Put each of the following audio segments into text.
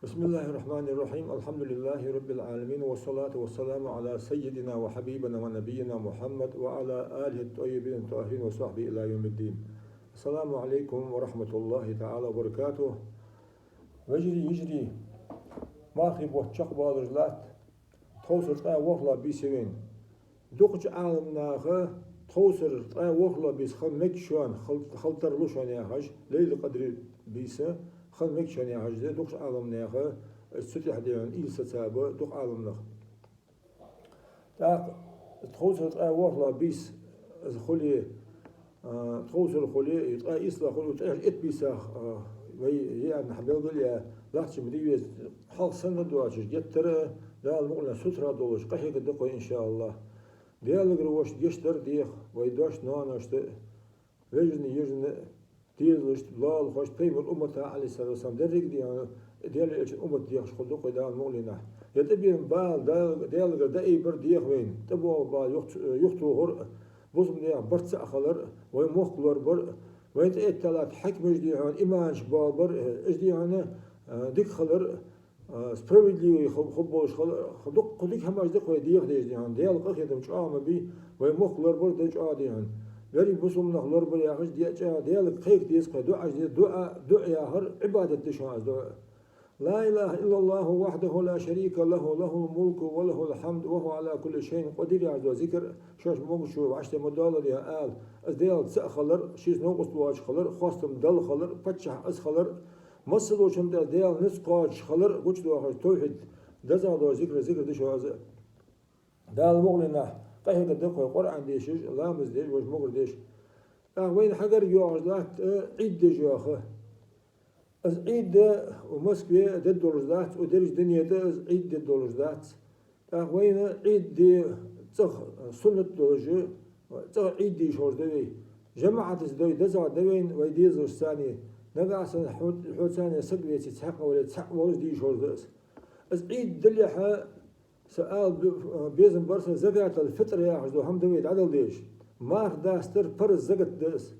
بسم الله الرحمن الرحيم الحمد لله رب العالمين والصلاة والسلام على سيدنا وحبيبنا ونبينا محمد وعلى آله الطيبين الطاهرين وصحبه إلى يوم الدين. السلام عليكم ورحمة الله تعالى وبركاته. وجري يجري ما خيب وتشق بالرجلات توصل وخلا بيسوين دوقج عالمنا توصل وخلا بيس خل مكشون خلتر لوشون يا حاج ليل قدر بيسه خل مكشون يا حاج دوقج عالمنا السطح ديان إيل ستابه دوق عالمنا تاق توصل وخلا بيس خلي توصل خلي يطلع إسلا خلي يطلع إت بيسه وهي يعني حبيل قليا لاحظ مديوز حال سنة دواجش جتر لا المغنى سترة دولش قحيك الدقوة إن شاء الله ديال روش جشتر ديخ ويدوش نانشت وجني يجن ديالش بلال خوش بيم الأمة عليه الصلاة والسلام دريك ديال الأمة ديخ شخل دقوة دال المغنى يتبين بال ديال داي بر ديخ وين تبوا بال يختو هر بوزم ديال برتس أخلر ويمخلر بر وين تأتلات حكمش ديهان إيمانش بابر إيش ديهانه ديك خلر سبرايدلي خبوش خدق قديك هماش دق ويديخ ديهان ديال قخ يدم شام بي ويمخلر بر دج عاديهان غير بوسم نخلر بر ياخش ديال قيك ديس دعاء دعاء يا هر عبادة دشان دعاء لا إله إلا الله وحده لا شريك له له الملك وله الحمد وهو على كل شيء قدير عز وذكر شاش موجشو عشت مدال يا آل أزديال تسأخلر شيز نوقس واش خلر خاصم دل خلر فتح أس خلر مصل وشم ديال نسقاش خلر وش دو آخر توحيد دزا دو ذكر دشو هذا دال مغلنا قهيد الدقة القرآن ديش لا مزديش وش مغر ديش وين حجر يعزلات عيد جاخه از عيد ومسكوي ضد الرجلات ودرج دنيا ده از عيد ضد الرجلات وين عيد دي تخ سنة دولجة تخ عيد دي شور دوي جماعة الدوي دزع دوين ويديز الثاني نقاسن حوتاني سقلي تتحق ولا تحق ولا دي شور دس از عيد دليحة سؤال بيزن برس زكاة الفطر يا حجدو هم دوي عدل ديش مار داستر فرز زكاة دس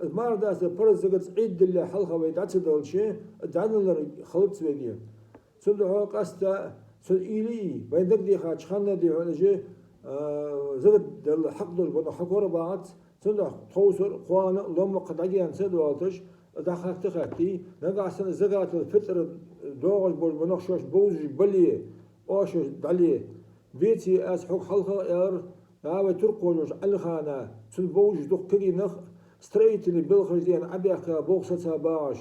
المار داس فرز زكاة عيد اللي حلقة ويدعس دول شيء دعنا خلط سويديا سندها قاستا سن إيلي وين دقدي خاتش خانة دي ولا شيء زكاة الحق دول بنا حكورة بعض سندها توصل قوانا لما قد عجيان سد والتش دخلت تختي نقاسن زكاة الفطر دوغش بول بنخشش بوز بلي أوش دلي بيتي أس حق حلقة إير ناوي ترقوش على خانة سن بوز دوق كري نخ ستريت اللي بالخرج ديان عبيحكا بوخصتها باش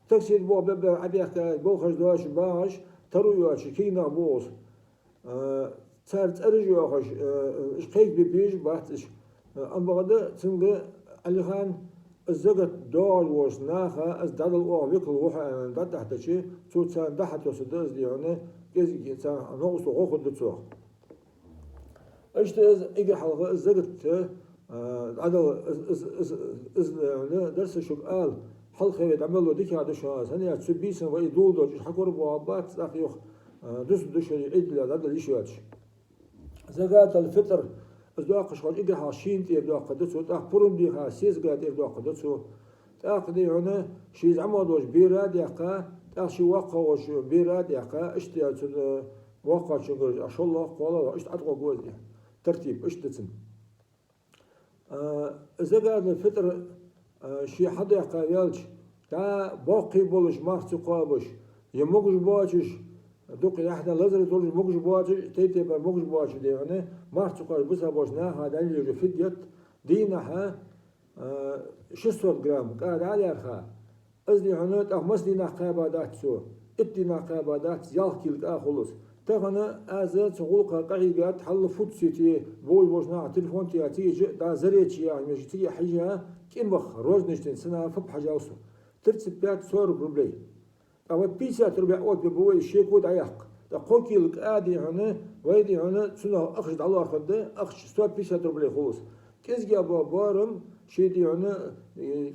تكسيد بو ببا عبيحكا بوخرج دواش باش ترويوش كينا بوس تارت أرجو أخش إشقيك ببيش باتش أم بغدا تنقى علي خان الزقت دول وش ناخا از دادل أوه ويكل وحا أنا داد تحت شي تو تسان دحت يوسدز ديانه كيزي تسان نوغس وغوخد دتسوخ اشتاز إيجي حلقة الزقت عدل از يعني درس شقال حلقة يتعمل له ديك هذا شو هني تسبيسن ويدول دوج حكور بوابات أخيوخ دش عيد لا هذا اللي شو زكاة الفطر ازدواق شغال إجا هاشين تي ازدواق قدسو تاخ برم دي هاسيز قاد ازدواق قدسو تاخ دي هنا شيز عمود وش بيراد يقا تاخ شي واقع وش بيراد يقا اشتيال واقع شغل أشول الله قوالا اشت أتقو قوز ترتيب اشتتن زكاة الفطر شي حد يقايلش تا باقي بولش مارس قابش يموجش باچش دوق يحدا لازر دولش موجش باچش تيتي با موجش باچش دي يعني مارس قابش بس باش هذا اللي فديت دينها 600 جرام قاعد على خا ازلي هنوت اخمس دينا قابادات سو اتنا قابادات يالكيل اخلص تغنى ازا تقول قاعد حل فوت سيتي بوي بوشنا تليفون تيجي دا زريتي يعني مش تيجي حاجه كم بخ روز نشتين سنه فب حاجه وصو ترتب بيات صور روبلي او بيسا تربع اوت بوي شيك ود عيق تقوكي لك ادي هنا ويدي هنا سنه اخرج على اخد اخش سوا بيسا روبلي خلص كيزجا بارم شيدي هنا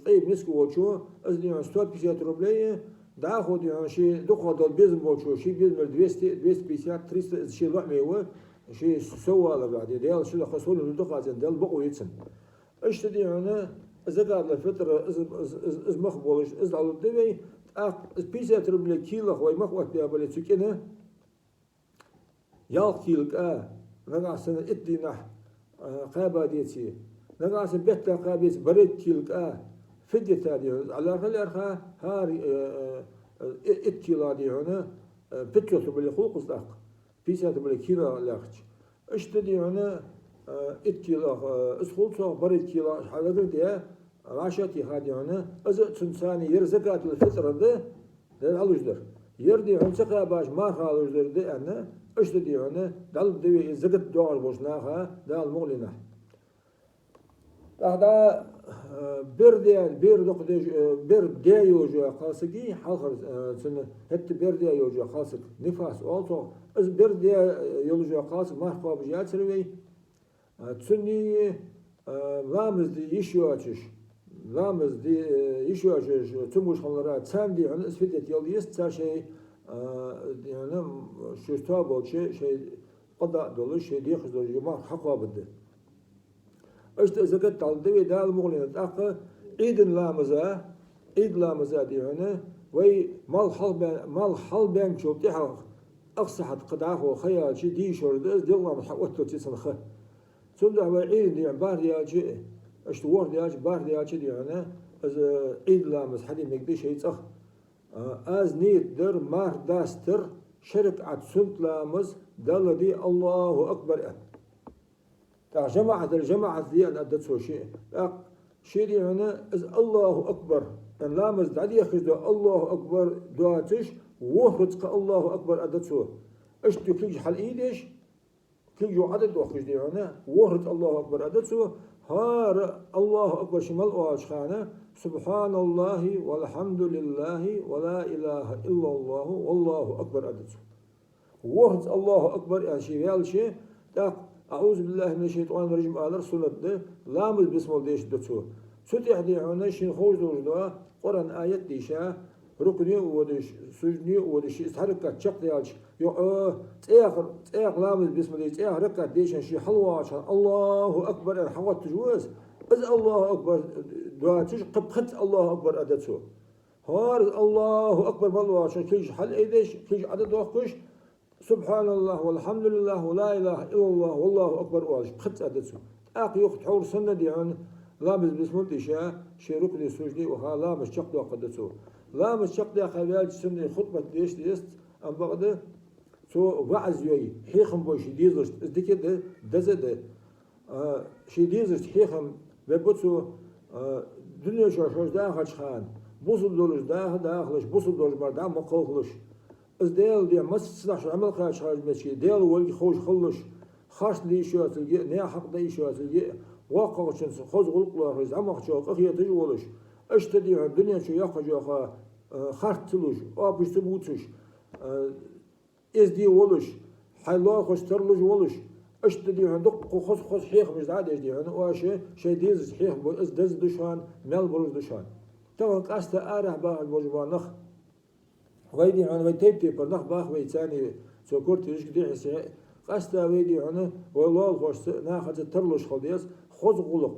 طيب مسكو وشو ازلي سوا بيسا روبلي دا خود يعني شيء دخل دول بيزم بوشو شيء بيزم 250 300 شيء لحمة هو شيء سوى على بعد ديال شيء خصوله ندخل زين ديال بقوا يتسن ايش تدي هنا إذا قال الفترة إز مخبولش إز على الدبي بيسات ربلي كيلو خوي مخوت يا بلي تكينه يال كيلك نقاس إدينا قابا ديتي نقاس بيت قابيس بريد كيلك فدي تادي على الأرخا هاري إتكيلا دي هنا بتلو تبلي خوق صدق بيسات ربلي كيلو لاخش اشتدي هنا إتكيلا اسخلصه بريد كيلو على قدي عاشتي هادي هنا أز تنساني يرزقات الفطر ده الوجدر يردي هم سقى باش ما خال الوجدر ده أنا اشتدي هنا دال دوي زقت دور بوشناها دال مغلنا هذا بردي يوجو خاصكي حاخر سنة هت بردي يوجو خاصك نفاس ألتو از بردي يوجو خاص ما خاب جات سروي تسني رامز دي يشواتش رامز دي يشواتش تموش خلرات سام دي عن اسفدت يليس تاع شيء يعني شو تابل شيء قضاء دول شيء دي خزر جماعة حقا بده اشت زكت تعلدوي دال مغلين تاق عيد لامزا دي هنا وي مال حل بين شو تيها اقصحت قداه وخيال شي دي شورد از دي الله محوتو تسنخ ثم هو عيد دي بار دي اجي اشت ور دي اجي بار دي اجي دي هنا از عيد لامز حدي مقدي شي تصخ از نيت در مار داستر شرك عد سنت لامز دل دي الله اكبر تاع الجماعة دي أن أدت شيء شيء هنا إز الله أكبر أن لامز دعدي يخرج الله أكبر دواتش وهرتك الله أكبر أدته إيش تكلج حل إيدش كلجو عدد وخرج دي هنا وهرت الله أكبر أدته هار الله أكبر شمال واشخانة سبحان الله والحمد لله ولا إله إلا الله والله أكبر أدته وهرت الله أكبر يعني شيء أعوذ بالله من الشيطان الرجيم على رسول الله لامز بسم الله ديش دتسو ستح دي عنا شين خوش دوجدا قرآن آيات ديشا ركني ودش سجني ودش حركة شق ديالش يو تأخر لامز بسم الله تأخر ركعة ديشا شي حلوة عشان الله أكبر حوت تجوز إذ الله أكبر دواتش قبخت الله أكبر أدتسو هار الله أكبر بالله عشان كيج حل إيدش كيج عدد وقش سبحان الله والحمد لله ولا إله إلا الله والله أكبر واجب خدت أدتسو أقي يخت حور سنة دي عن لامز بسم الله شي ركن سجدي وها لامز شق دو قدتسو لامز شق دي خلال سنة خطبة ديش ديست أم بعد سو وعز يوي حيخم بوي شي ديزرش ازدكي دزد شي ديزرش حيخم وبوتسو دنيا شوش داخل خان بوصل دولش داخلش بوصل دولش بردع مقلقلش از ديال دي مس سلاش عمل خارج خارج ماشي ديال ولي خوش خلش خاص لي شو تلقى نيا حق دي شو تلقى واقع شنس خوز غلق له زعما خشوا قخيه تجولش اشتدي الدنيا شو ياخذ جوخا خارج تلوش او بيش تبوتش از دي ولش حيلا خوش ترلج ولش اشتدي عندك خص حيخ مش عادي دي انا واش شي ديز حيخ از دز دشان مال بروز دشان تو قاسته ارح با الوجبان نخ ويدي عن ويتيبتي برنخ باخ ويتاني سكرت يش كدي حسي قاستا ويدي عن والله الخوش ناخذ ترلش خلديس خذ غلق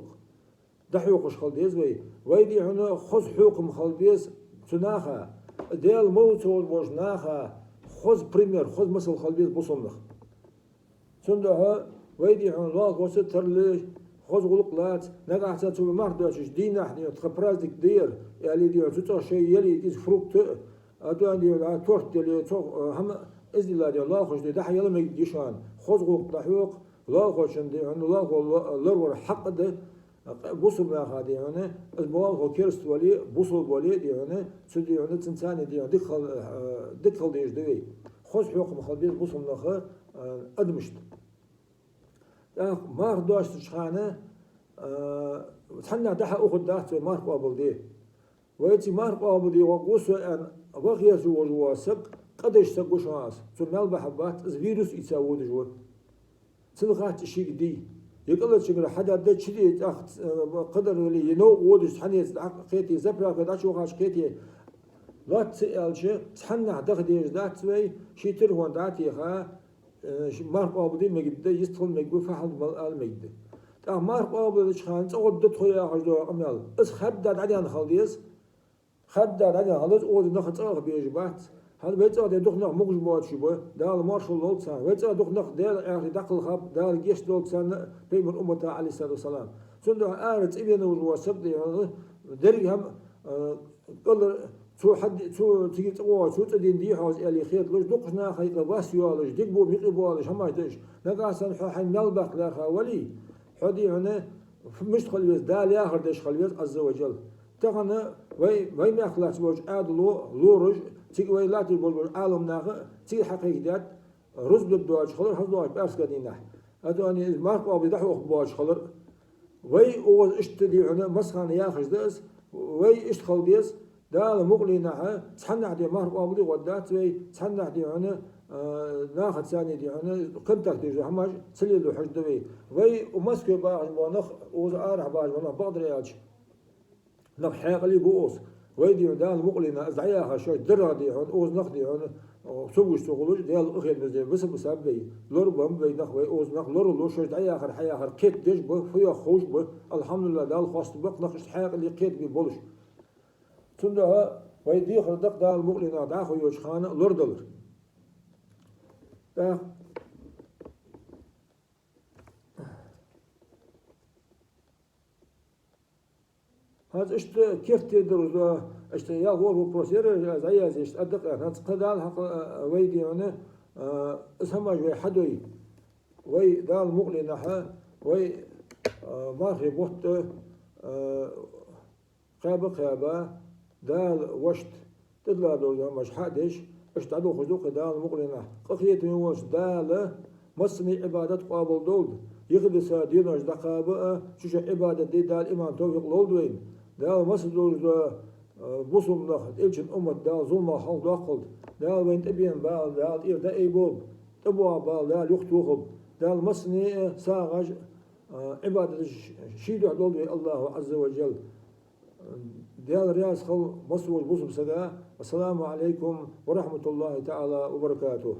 دحيوقش خلديس ويدي عن خذ حكم خلديس تناخا ديال موت وش ناخا خذ بريمير خذ مثل خلديس بوصنخ سندها ويدي عن الله الخوش ترلش خذ غلق لات نقعت تو مردش دينا حني تخبرازك دير يعني دي تو شيء يلي از فروكت أدوان دي تورت اللي هم إذن الله دي الله خوش دي دحيا لما يجيشان خذوا دحيوق الله خوش دي عنده الله لور حق ده بوصل ما هذه هنا البوال هو كيرست ولي بوصل ولي دي هنا سدي هنا تنساني دي دخل ديش دوي خوش حقوق مخالبين بوصل نخا أدمشت ما رداش تشخانه تحنا دحا أخذ دحت ما قابل دي ويتي ما قابل دي وقوسه أن وغير جواسق قدش سقوش ناس ثم البحبات فيروس يسوون جوا تلقات شيء دي يقول لك شغله حدا ده شدي قدر اللي ينو ودش حنيت قيتي زبرا كذا شو خاش قيتي لا تسأل شيء تحنا دغديش ذات وي شي ترهون ذاتي ها مار قابدي مجد يستخل مجد فحل مال مجد تا مار قابل خان تقعد تخيا حجو عمل اس خد عدي عن خليس خد رجع هذا أول نخ تأخ بيجبات هذا بيتأخ ده دخ نخ مقش بوات شبه ده المارشال لولتسان بيتأخ دخ نخ ده يعني دقل خب ده الجيش لولتسان بين أمته عليه الصلاة والسلام سنده آرت إبن وسبت يعني درج هم قال شو حد شو تيجي تقوى شو تدين دي حوز اللي خيط ليش دقنا خيط باس يالش دقبو ميقبو ليش هم يدش نقاسن حين ملبق لا خولي حدي هنا مش خليز ده لا آخر دش خليز عز وجل تغنى وي ما خلاص بوج عادلو لورج تيجي وي لا تقول عالم ناقة تيجي حقيقة رز بالدواج خلر حظواج بأرس قدينا هذا أنا ما قابل دحوق بواج خلر وي أول اشتدي عنا مسخن ياخذ داس وي اشتخل ديس دا مغلي نها تحنى عدي مهر قابلي ودات وي تحنى عدي عنا ناخذ ثاني دي عنا قمتك دي هماش سلي له حج دوي وي ومسك باع ونخ وزارع باع ونخ بقدر ياج نخ حاق لي بوس وي دي دا مغلي نا زعياها شو درا دي عن اوز نخ دي عنا سووش تقولوش ديال اخير بزي بس بسبب لور بام بي نخ وي اوز نخ لور لو شو دعيا اخر حيا اخر كيت ديش بو فيا خوش بو الحمد لله دال خاص بق نخ حاق اللي كيت بي بولش تندها وي دي خردق دا المغلي نا دا خو يوش خانه لور دولر دا هذا اشت كيف تقدر اشت يا هو بروسير زي اشت ادق هذا قدال حق ويدي انا اسمه جوي حدوي وي دال مغلي نحا وي ما في بوت قابة دال وشت تدلا دول مش حدش اشت عدو خزوق دال مغلي نح قخيت وش دال مصني عبادة قابل دول يخدس ديناش دقابة شو عبادة دي دال إمام توفيق لولدوين دال مسدور بوسم نخ إلشن أمة دال ظلمة حل داخل دال وين تبين بال دال إيه دا إيبوب تبوا بال دال يختوخب دال مصني ساغج عبادة شيدو لولدوين الله عز وجل دال رياس خل مصور بوسم سدا والسلام عليكم ورحمة الله تعالى وبركاته.